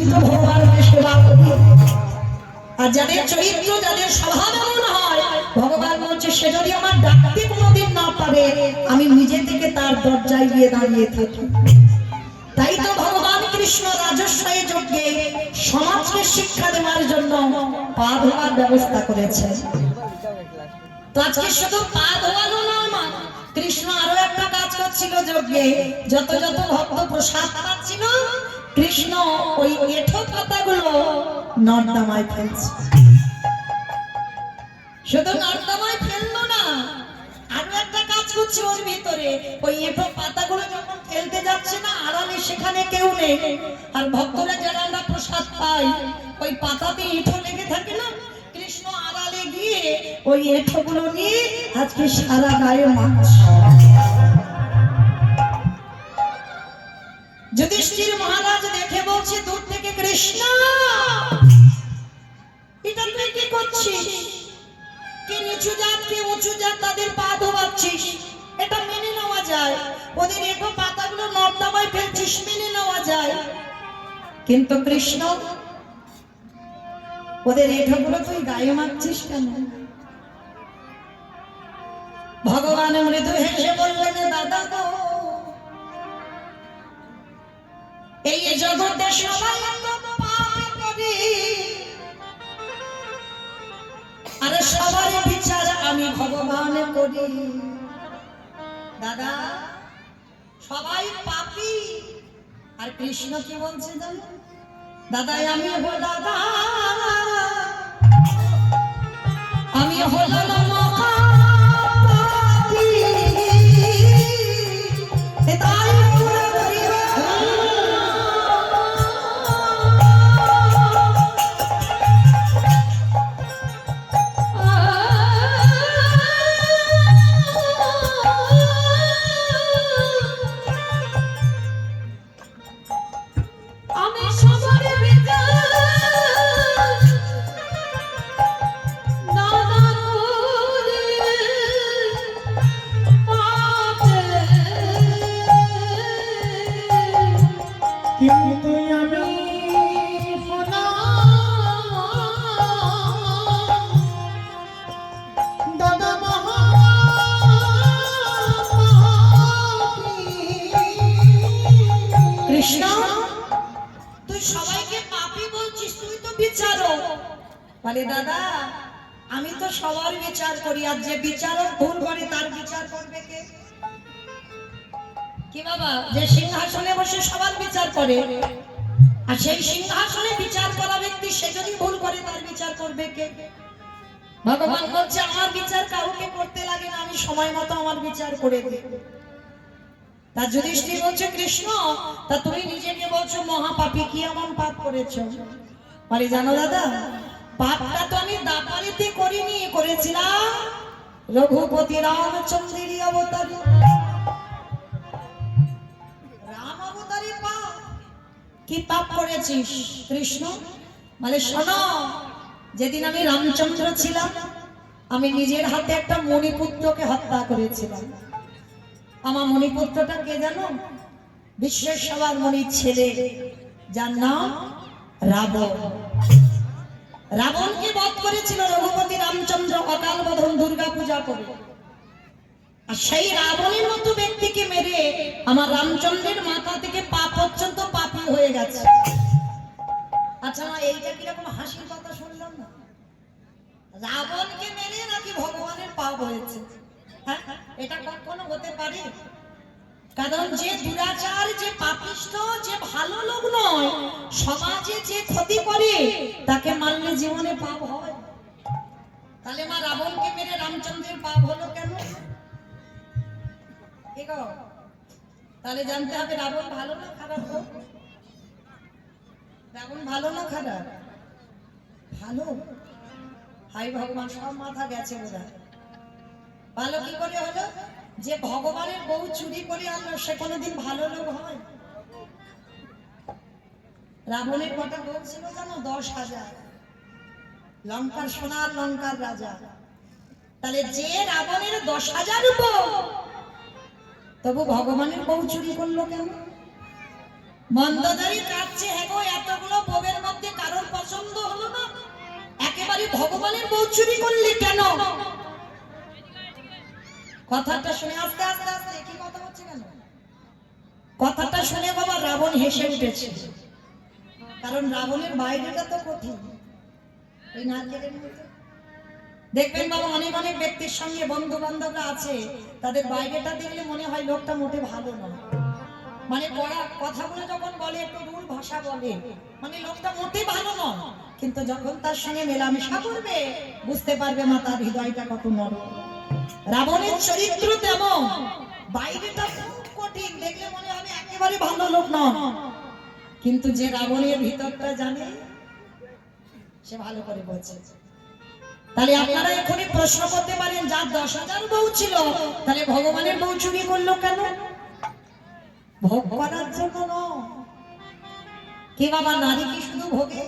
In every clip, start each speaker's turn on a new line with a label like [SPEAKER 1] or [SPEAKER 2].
[SPEAKER 1] চরিত্র ভগবানকে সেবা করি। আর যাদের চরিত্র যাদের স্বভাব এমন হয়, ভগবান বলছে সে যদি আমার ডাকতে কোনোদিন না পারে, আমি নিজে থেকে তার দরজায় গিয়ে দাঁড়িয়ে থাকি। তাই তো ভগবান কৃষ্ণ রাজস্বয় যজ্ঞে সমাজকে শিক্ষা দেওয়ার জন্য পা ধোয়ার ব্যবস্থা করেছেন। তো আজকে শুধু পা ধোয়ানো না, কৃষ্ণ আরো একটা কাজ করছিল যজ্ঞে। যত যত ভক্ত প্রসাদ পাচ্ছিল, কৃষ্ণ ওই এঁঠো পাতাগুলো নর্দমায় ফেলছে। শুধু নর্দমায় ফেললো না, আরো একটা কাজ করছে ওর ভিতরে। ওই এঁঠো পাতাগুলো যখন ফেলতে যাচ্ছে না, আড়ালে সেখানে কেউ নেই, আর ভক্তরা যারা আমরা প্রসাদ পাই, ওই পাতাতে এঁঠো লেগে থাকে না, কৃষ্ণ আড়ালে গিয়ে ওই এঁঠোগুলো নিয়ে আজকে সারা গায়ে মাখছে। যুধিষ্ঠির মহারাজ দেখে বলছে দূর থেকে, কৃষ্ণ এটা তুই কি করছিস? কে নিচু জাত কে উঁচু জাত তাদের পা ধোয়াচ্ছিস, এটা মেনে নেওয়া যায়। ওদের এঁঠো পাতাগুলো নর্দমায় ফেলছিস, মেনে নেওয়া যায়। কিন্তু কৃষ্ণ ওদের এঁঠোগুলো তুই গায়ে মাখছিস কেন? ভগবান মৃদু হেসে বললেন, দাদা গো, এই জগতে সবাই পাপ করে, আর সবার বিচার আমি ভগবান করি। দাদা সবাই পাপী, আর কৃষ্ণ কি বলছে জানো? দাদা আমি দাদা আমি হলাম মহাপাপী, তাই বলে, দাদা আমি তো সবার বিচার করি, আর যে বিচারক ভুল করে তার বিচার করবে কে? কি বাবা, যে সিংহাসনে বসে সবার বিচার করে, আর সেই সিংহাসনে বিচার করা ব্যক্তি সে যদি ভুল করে তার বিচার করবে কে? ভগবান বলছে আমার বিচার কাউকে করতে লাগে না, আমি সময় মতো আমার বিচার করে দিই। তা যুধিষ্ঠির বলছে, কৃষ্ণ তা তুমি নিজেকে বলছো মহাপাপী, কি এমন পাপ করেছো? বলে, জানো দাদা, পাপটা তো আমি দাপারিতে করিনি, করেছিলাম রঘুপতি রামচন্দ্রের অবতারে। রাম অবতারে পাপ, কি পাপ করেছিস কৃষ্ণ? বলে, শোনো, যেদিন আমি রামচন্দ্র ছিলাম, আমি নিজের হাতে একটা মণিপুত্রকে হত্যা করেছিলাম। আমার মণিপুত্রটা কে জানো? বিশ্বেশ্বর মণির ছেলে, যার নাম রাবণ। রাবণকে বধ করেছিল রঘুপতি রামচন্দ্র অকাল বোধন দুর্গা পূজা করে। আর সেই রাবণের মতো ব্যক্তিকে মেরে আমার রামচন্দ্রের মাথা থেকে পা পর্যন্ত পাপী হয়ে গেছে। আচ্ছা এইটা কিরকম হাসির কথা শুনলাম না? রাবণকে মেরে নাকি ভগবানের পাপ হয়েছে? হ্যাঁ, এটা কখনো হতে পারে? কারণ যে দুরাচার, যে পাপিষ্ঠ, যে ভালো লোক নয়, সমাজে যে ক্ষতি করে, তাকে মারলে জীবনে পাপ হয়। তাহলে মা রাবণকে মেরে রামচন্দ্রের পাপ হলো কেন? তাহলে জানতে হবে রাবণ ভালো না খারাপ? রাবণ ভালো না খারাপ? ভালো। হাই ভগবান, সব মাথা গেছে বোধহয়। ভালো কি করে হলো? যে ভগবানের বউ চুরি করে আনলো, সে কোনোদিন ভালো লোক হয়? রাবণের কটা বউ ছিল জানো? 10,000। লঙ্কার সোনার লঙ্কার রাজা। তাহলে যে রাবণের 10,000 বউ, তবু ভগবানের বউ চুরি করলো কেন? মন্দোদরী কাঁদছে, হ্যাঁ গো, এতগুলো বউ ভগবানের বউ চুরি করলি কেন? কথাটা শুনে আস্তে আস্তে আস্তে কি কথা হচ্ছে কেন? কথাটা শুনে বাবা রাবণ হেসে উঠেছে, কারণ রাবণের বাইরেটা তো কঠিন। ওই নারকেলের মতো দেখবেন বাবা, অনেক অনেক ব্যক্তির সঙ্গে বন্ধু বান্ধবরা আছে, তাদের বাইরেটা দেখলে মনে হয় লোকটা মোটে ভালো নয়, মানে পড়া কথাগুলো যখন বলে একটু রূঢ় ভাষা বলে, মানে লোকটা মোটে ভালো নয়, কিন্তু যখন তার সঙ্গে মেলামেশা করবে বুঝতে পারবে মা তার হৃদয়টা কত নরম। রাবণের চরিত্র তেমন, বাইরেটা খুব কঠিন, দেখলে মনে হবে একেবারে ভালো লোক নয়, কিন্তু যে রাবণের ভিতরটা জানে সে ভালো করে বোঝে। তাহলে আপনারা এখনই প্রশ্ন করতে পারেন, যার 10,000 বউ ছিল, তাহলে ভগবানের বউ চুরি করলো কেন? ভোগ করার জন্য নয়। কি বাবা, নারী কি শুধু ভোগে?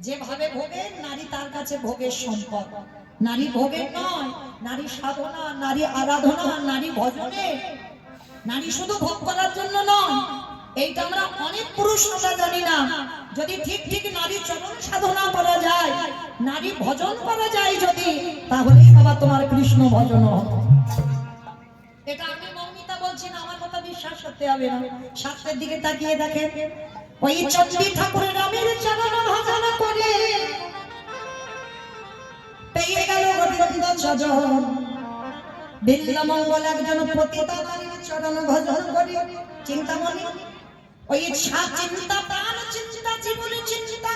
[SPEAKER 1] যেভাবে ভোগে নারী, তার কাছে ভোগের সম্পদ। নারী ভোগের নয়, নারী সাধনা, নারী আরাধনা, নারী ভজনে। নারী শুধু ভোগ করার জন্য নয়, এইটা আমরা অনেক পুরুষরা জানি না। যদি ঠিক ঠিক নারী চরণ সাধনা করা যায়, নারী ভজন করা যায় যদি, তাহলেই বাবা তোমার কৃষ্ণ ভজন হবে। এটা আমি মৌমিতা বলছি না, আমার কথা বিশ্বাস করতে হবে না। শাস্ত্রের দিকে তাকিয়ে দেখেন, ওই চণ্ডী ঠাকুরের রামের চরণ ভজন করে পেয়ে গেল গোবিন্দ সজন। বিল্লমঙ্গল একজন পতিতা নারীর চরণ ভজন করে চিন্তামণি, ওই চিন্তা প্রাণ চিন্তা জীবনে চিন্তা।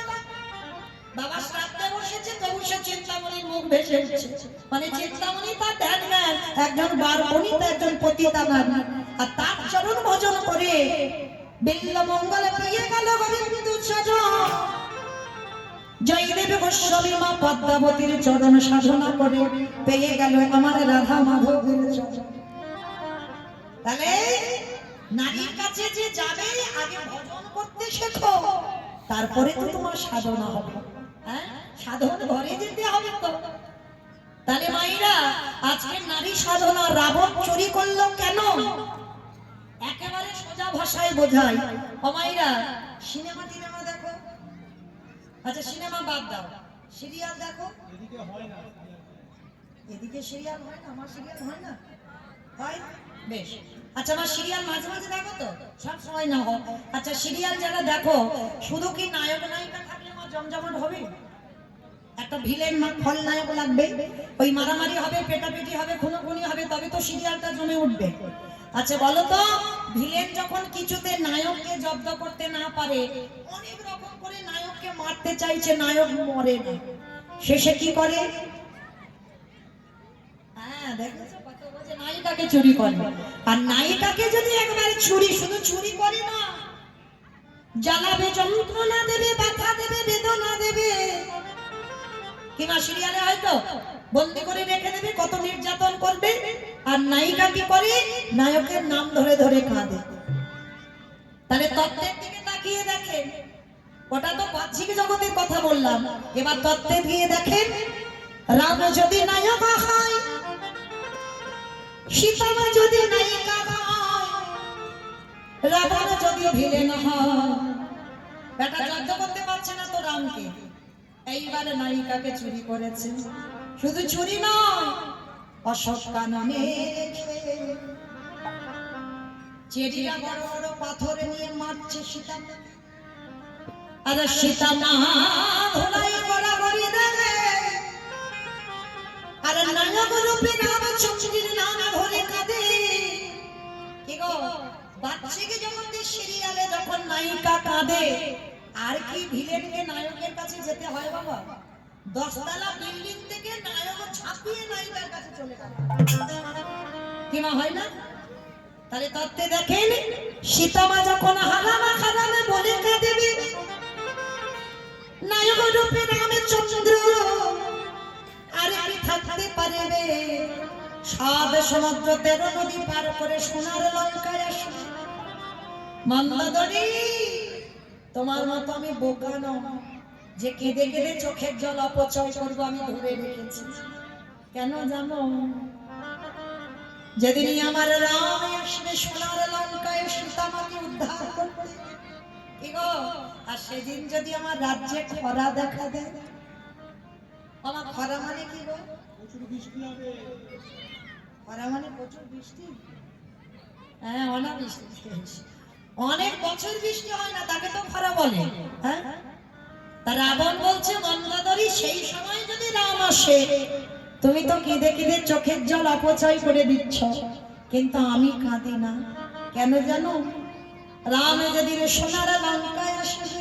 [SPEAKER 1] বাবা শ্রাদ্ধে বসেছে, তবু সে চিন্তামণির মুখ ভেসে উঠছে, মানে চিন্তামণি তার ধ্যান নেন একজন বারবণিতা, একজন পতিতা নারী, আর তার চরণ ভজন করে বিল্লমঙ্গল পেয়ে গেল গোবিন্দ সজন। জয়দেব গোস্বামী মা পদ্মাবতীর চরণ সাধনা করে পেয়ে গেল আমার রাধা মাধবের চরণ। তাহলে নারীর কাছে যে যাবে, আগে ভজন করতে শেখো, তারপরে তো তোমার সাধনা হবে। হ্যাঁ, সাধন ঘরে যেতে হবে তো। তাহলে মায়েরা, আজকে নারী সাধনা রাবণ চুরি করলো কেন? একেবারে সোজা ভাষায় বোঝাই। ও মায়েরা, সিনেমা টিনেমা দেখো? আচ্ছা সিনেমা বাদ দাও, সিরিয়াল দেখো? এদিকে হয় না, এদিকে সিরিয়াল হয় না, আমার সিরিয়াল হয় না, হয় বেশ। আচ্ছা আমার সিরিয়াল মাঝে মাঝে দেখো তো, সব সময় না হোক। আচ্ছা সিরিয়াল যারা দেখো, শুধু কি নায়ক নায়িকা থাকলে আমার জমজমাট হবে? একটা ভিলেন খলনায়ক লাগবে, ওই মারামারি হবে, পেটাপেটি হবে, খুনোখুনি হবে, তবে তো সিরিয়ালটা জমে উঠবে। আচ্ছা বলো তো, ভিলেন যখন কিছুতে নায়ককে জব্দ করতে না পারে, অনেক রকম করে নায়ককে মারতে চাইছে, নায়ক মরে না, শেষে কি করে? হ্যাঁ দেখেছো, কত বছর নায়িকাকে চুরি করে। আর নায়িকাকে যদি একবার চুরি, শুধু চুরি করে না, জ্বালাবে, যন্ত্রণা দেবে, ব্যথা দেবে, বেদনা দেবে। কিংবা সিরিয়ালে হয়তো বন্দি করে রেখে দেবে, কত নির্যাতন করবে। আর নায়িকা কি করে? নায়কের নাম ধরে ধরে কাঁদে। তাহলে তত্ত্বের দিকে তাকিয়ে দেখেন, ওটা তো বাহ্যিক জগতের কথা বললাম, এবার তত্ত্বে গিয়ে দেখেন, রাম যদি নায়ক হয়, সীতা যদি নায়িকা হয়, রাবণ যদি ভিলেন হয়, বেটা যুদ্ধ করতে পারছে না তো রামকে, এইবারে নায়িকাকে চুরি করেছে। শুধু চুরি নয়, অশোক কাননে রেখে চেরিয়া বড় বড় পাথর নিয়ে মারছে সীতা। আর সীতা মা ধুলাই গড়াগড়ি দেবে, আর নায়ক রূপে রামচন্দ্রের নাম ধরে কাঁদে। কি গো, বাচ্চাকে জগতের সিরিয়ালে যখন নায়িকা কাঁদে, আর কি ভিলেনকে নায়কের কাছে যেতে হয় বাবা? 10 তলা বিল্ডিং থেকে নায়ক ছাপিয়ে নায়িকার কাছে চলে গেল, কি মা হয় না? তাহলে তত্ত্বে দেখেন, সীতা মা যখন হারামা হারামে বলে কাঁদেবে, নায়ক রূপে রামচন্দ্র আর কি থাকতে পারবে? 7 সমুদ্র 13 নদী পার করে সোনার লঙ্কায় আসবে। মন্দোদরী, তোমার মতো আমি বোকা নই যে কেঁদে কেঁদে চোখের জল অপচয় করবো, আমি ধরে রেখেছি। কেন জানো? যেদিনই আমার রাম আসবে সোনার লঙ্কায় সীতামাকে উদ্ধার করতে, কি গো, আর সেদিন যদি আমার রাজ্যে খরা দেখা দেয়, আমার খরা মানে কি গো? খরা মানে প্রচুর বৃষ্টি? হ্যাঁ, অনাবৃষ্টি। অনেক বছর বৃষ্টি হয় না, তাকে তো খরা বলে। হ্যাঁ, তা রাবণ বলছে গঙ্গাধরী, সেই সময় যদি রাম আসে, তুমি তো কেঁদে কেঁদে চোখের জল অপচয় করে দিচ্ছ, কিন্তু আমি কাঁদি না। কেন জানো? রাম যদি সোনার লঙ্কায় আসে,